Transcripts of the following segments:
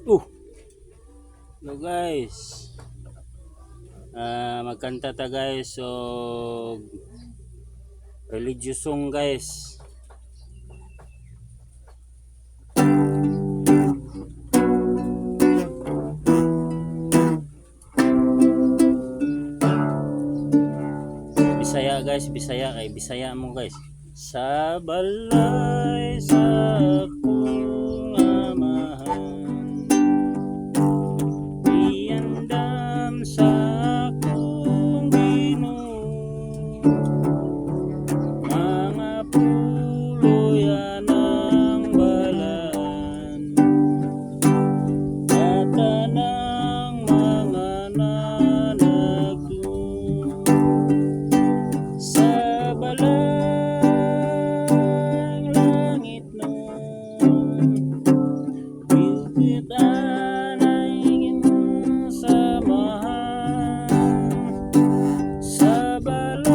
Uh, hello guys. Magkanta ta guys. So, religious song guys. Bisaya guys, Bisaya kay Bisaya mo guys. Sa balay sa akong amahan, iandam sa akong Ginoo, mga puloyan ang balaan, at tanang mga nanagdo sa balang langit nun. Bilkitan ay ginsamahan sa balang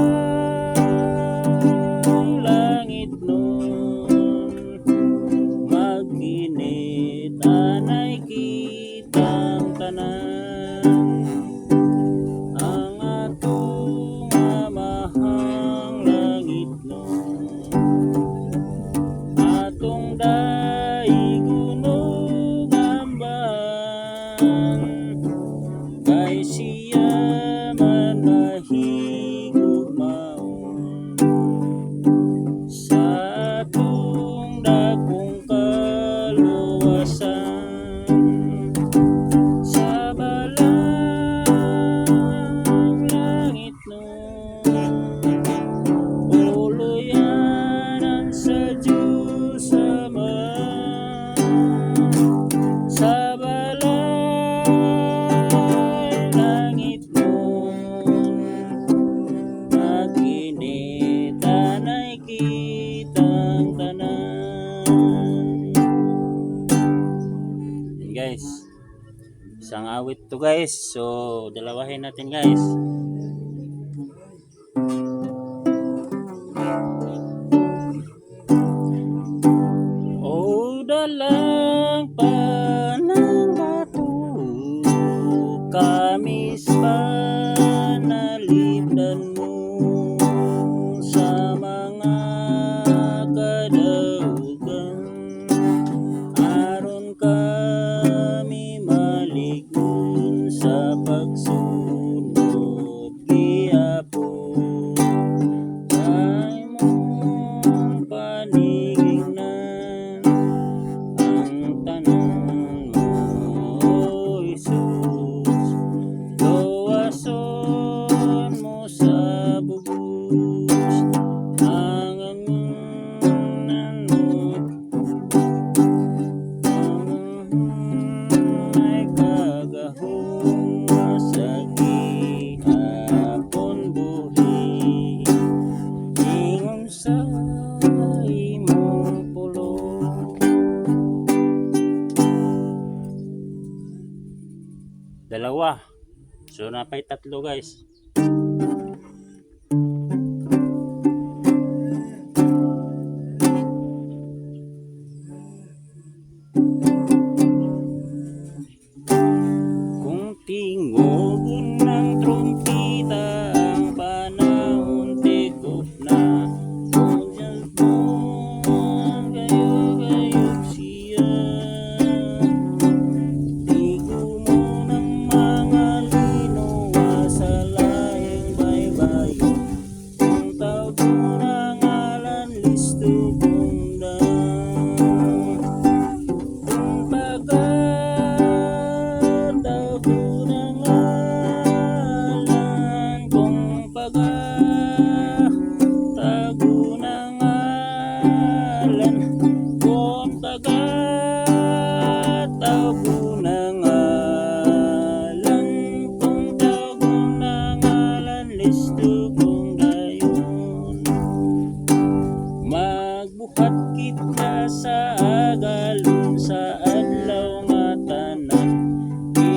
langit nun. Maginit anay kitang tanan, ang atong amahang langit nun. Atong daigunog ambahan, kay siya man mahigugmaon sa atong dakong kaluwasan. Sa balang langit nun, uluyanan sa Diyos Ama. Sa balay langit nun, maginit anay kitang tanan. Yan guys, isang awit to guys. So, dalawahin natin guys. O dalang panang bato, kamis panalipdan mo sa mga kadaugan, aron kami maligun sa pagsunod gihapon. Kay mong paningnan ang tanan mo, O Jesus. Luwason mo sa bugos ang anunanot, ay kagahong sa gihapon buhi, ingon sa imong pulong. Dalawa. So, napay tatlo guys. Kung tingogon ng trumpita ang panahon tikop na, kung Diyos mo gayog-gayog siya, tigo mo ng mga linawa sa laing baybayo, kung tawag mo ng ngalan listo kong dam. Kung pagkatawag mo ng ngalan, kung pagkatawag mo ng ngalan, kung pagkatawag mo ng ngalan, kung tawag mo ng ngalan, listo kong dayon. Magbuhat kita sa agalon sa adlaw nga tanan,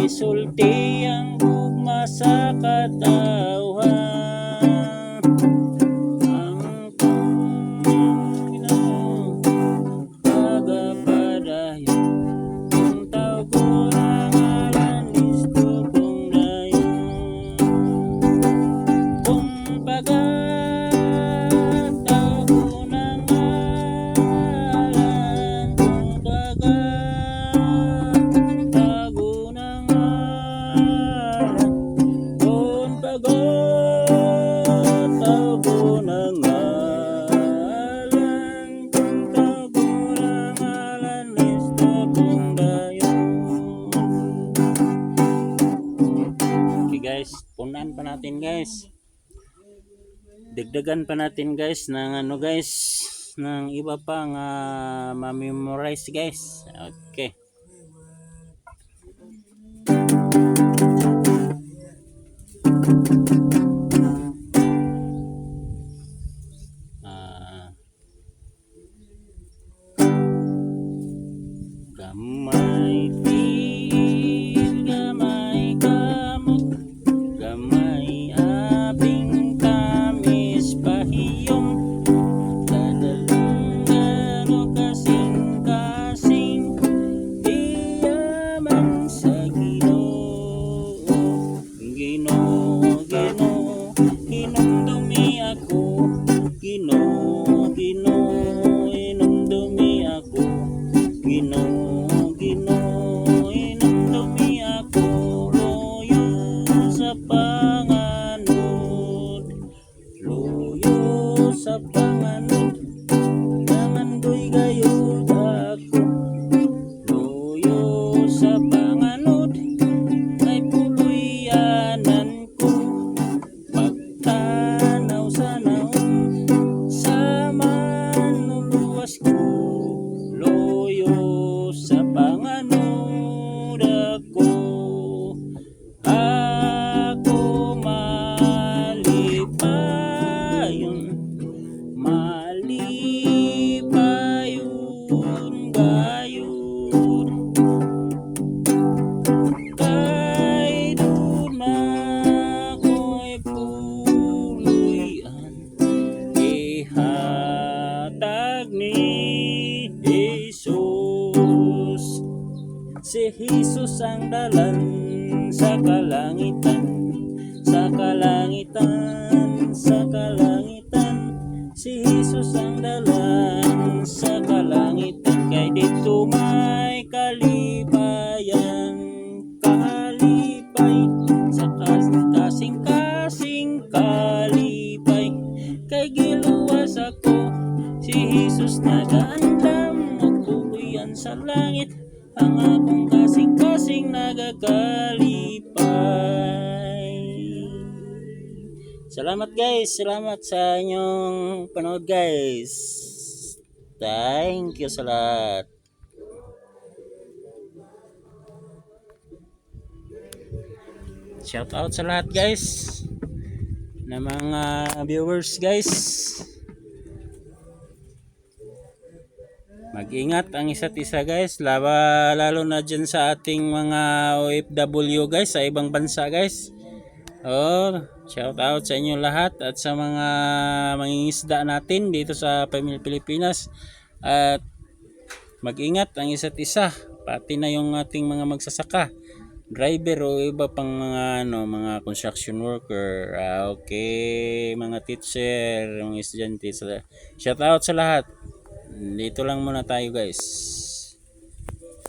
isulti ang gugma sa katawhan. Ang Ginoo pagapadayon, kung tawag natin guys. Dagdagan pa natin guys ng ano guys, ng iba pang ma-memorize guys. Okay. Gamay til, gamay kamot, gamay abing tamis pahiyom, dadalong gano kasing-kasing, iyaman sa Ginoo. Ginoo, Ginoo, hinumdumi ako, Ginoo, Ginoo, hinumdumi ako, Ginoo, Ginoo, hinumdumi ako, loyo sa panganod, loyo sa panganod, nangandoy gayud ako, loyo sa panganod, ay puluyanan ko, pagtanaw sa naong, sa manuluwas ko, loyo sa panganod ako, ako malipayon, malipayon gayon, kay duma ko'y puluyan, ihatag ni Jesus. Si Jesus ang dalan sa kalangitan, sa kalangitan, sa kalangitan. Si Jesus ang dalan sa kalangitan, kay dito may kalipayan, kalipay, sa kasing-kasing kalipay, kay giluwas ako, si Jesus nagaandam, nagtuloyan sa langit, ang akong kasing-kasing nagakalipay. Salamat guys, salamat sa inyong panood guys. Thank you sa lahat. Shout out sa lahat guys, na mga viewers guys. Mag-ingat ang isa't isa guys, lalo na dyan sa ating mga OFW guys, sa ibang bansa guys. Shout out sa inyo lahat at sa mga mangingisda natin dito sa Pilipinas. At mag-ingat ang isa't isa, pati na yung ating mga magsasaka, driver o iba pang mga mga construction worker. Okay, mga teacher, mga estudyante. Shout out sa lahat. Dito lang muna tayo guys.